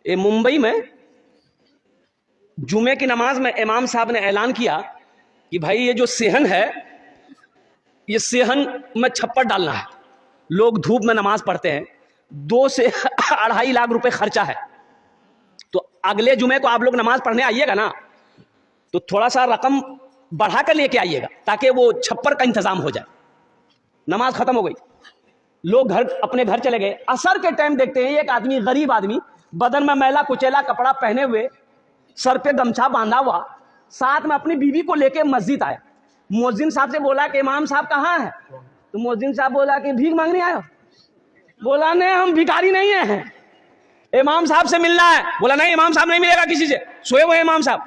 ممبئی میں جمعے کی نماز میں امام صاحب نے اعلان کیا کہ بھائی یہ جو صحن ہے یہ صحن میں چھپر ڈالنا ہے. لوگ دھوپ میں نماز پڑھتے ہیں, 2 سے 2.5 لاکھ روپے خرچہ ہے. تو اگلے جمعے کو آپ لوگ نماز پڑھنے آئیے گا نا, تو تھوڑا سا رقم بڑھا کر لے کے آئیے گا تاکہ وہ چھپر کا انتظام ہو جائے. نماز ختم ہو گئی, لوگ اپنے گھر چلے گئے. عصر کے ٹائم دیکھتے ہیں ایک آدمی, غریب آدمی, بدن میں میلا کچیلا کپڑا پہنے ہوئے, سر پہ گمچھا باندھا ہوا, ساتھ میں اپنی بیوی کو لے کے مسجد آیا. مؤذن صاحب سے بولا کہ امام صاحب کہاں ہے؟ تو مؤذن صاحب بولا کہ بھیک مانگنے آئے ہو؟ بولا نہیں, ہم بھکاری نہیں ہیں, امام صاحب سے ملنا ہے. بولا نہیں, امام صاحب نہیں ملے گا کسی سے, سوئے ہوئے امام صاحب.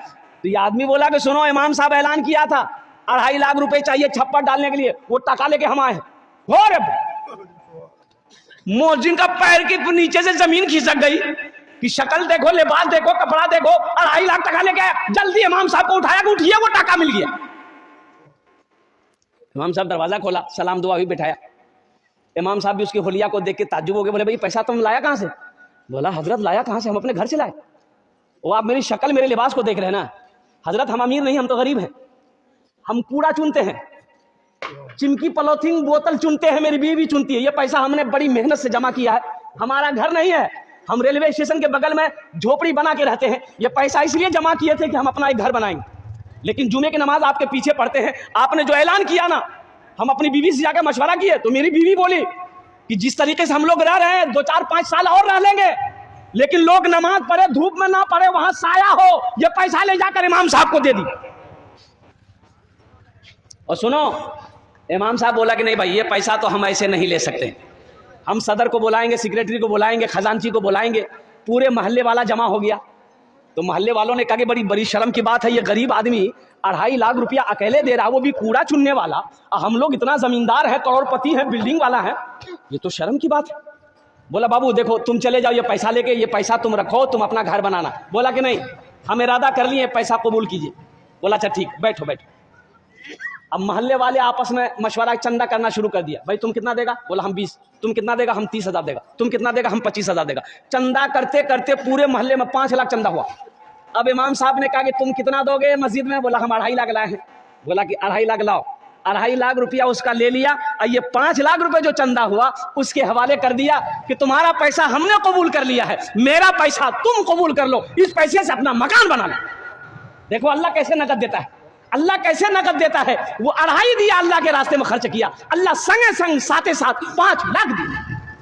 تو یہ آدمی بولا کہ سنو, امام صاحب اعلان کیا تھا 2.5 لاکھ روپے چاہیے چھپر ڈالنے کے لیے, وہ ٹکا لے کے ہم آئے ہیں. مؤذن کا پیر کے نیچے سے زمین کھسک گئی کہ شکل دیکھو, لباس دیکھو, کپڑا دیکھو, 2.5 لاکھ ٹکا لے کے آیا. جلدی امام صاحب کو اٹھایا کہ اٹھیے, وہ ٹکا مل گیا. امام صاحب دروازہ کھولا, سلام دعا بھی بٹھایا. امام صاحب بھی اس کی حلیہ کو دیکھ کے تعجب ہو گئے. بولے بھائی پیسہ تم لایا کہاں سے؟ بولا حضرت لایا کہاں سے, ہم اپنے گھر سے لائے. وہ آپ میری شکل میرے لباس کو دیکھ رہے ہیں نا. حضرت ہم امیر نہیں, ہم تو غریب ہیں, ہم کوڑا چنتے ہیں, چمکی پلوتھین بوتل چنتے ہیں, میری بیوی چنتی ہے. یہ پیسہ ہم نے بڑی محنت سے جمع کیا ہے, ہمارا گھر نہیں ہے, ہم ریلوے اسٹیشن کے بغل میں جھوپڑی بنا کے رہتے ہیں. یہ پیسہ اس لیے جمع کیے تھے کہ ہم اپنا ایک گھر بنائیں گے. لیکن جمعے کی نماز آپ کے پیچھے پڑھتے ہیں, آپ نے جو اعلان کیا نا, ہم اپنی بیوی سے جا کے مشورہ کیے تو میری بیوی بولی کہ جس طریقے سے ہم لوگ رہ رہے ہیں 2-4-5 سال اور رہ لیں گے, لیکن لوگ نماز پڑھے, دھوپ میں نہ پڑھے, وہاں سایہ ہو, یہ پیسہ لے جا کر امام صاحب کو دے دی. اور سنو, امام صاحب بولا کہ نہیں بھائی, یہ پیسہ تو ہم ایسے نہیں لے سکتے, ہم صدر کو بلائیں گے, سیکریٹری کو بلائیں گے, خزانچی کو بلائیں گے. پورے محلے والا جمع ہو گیا. تو محلے والوں نے کہا کہ بڑی شرم کی بات ہے, یہ غریب آدمی 2.5 لاکھ روپیہ اکیلے دے رہا, وہ بھی کوڑا چننے والا, ہم لوگ اتنا زمیندار ہے, کروڑ پتی ہے, بلڈنگ والا ہے, یہ تو شرم کی بات ہے. بولا بابو دیکھو, تم چلے جاؤ, یہ پیسہ لے کے, یہ پیسہ تم رکھو, تم اپنا گھر بنانا. بولا کہ نہیں, ہم ارادہ کر لیے, پیسہ قبول کیجیے. بولا اچھا ٹھیک, بیٹھو بیٹھو. اب محلے والے آپس میں مشورہ چندہ کرنا شروع کر دیا. بھائی تم کتنا دے گا؟ بولا ہم 20. تم کتنا دے گا؟ ہم 30,000 دے گا. تم کتنا دے گا؟ ہم 25,000 دے گا. چندہ کرتے کرتے پورے محلے میں 5 لاکھ چندہ ہوا. اب امام صاحب نے کہا کہ تم کتنا دو گے مسجد میں؟ بولا ہم 2.5 لاکھ لائے ہیں. بولا کہ 2.5 لاکھ لاؤ. 2.5 لاکھ روپیہ اس کا لے لیا, اور یہ 5 لاکھ روپے جو چندہ ہوا اس کے حوالے کر دیا کہ تمہارا پیسہ ہم نے قبول کر لیا ہے, میرا پیسہ تم قبول کر لو, اس پیسے سے اپنا مکان بنا لو. دیکھو اللہ کیسے نقد دیتا ہے, اللہ کیسے نقد دیتا ہے. وہ 2.5 دیا, اللہ کے راستے میں خرچ کیا, اللہ سنگے سنگ ساتھ 5 لاکھ دیا.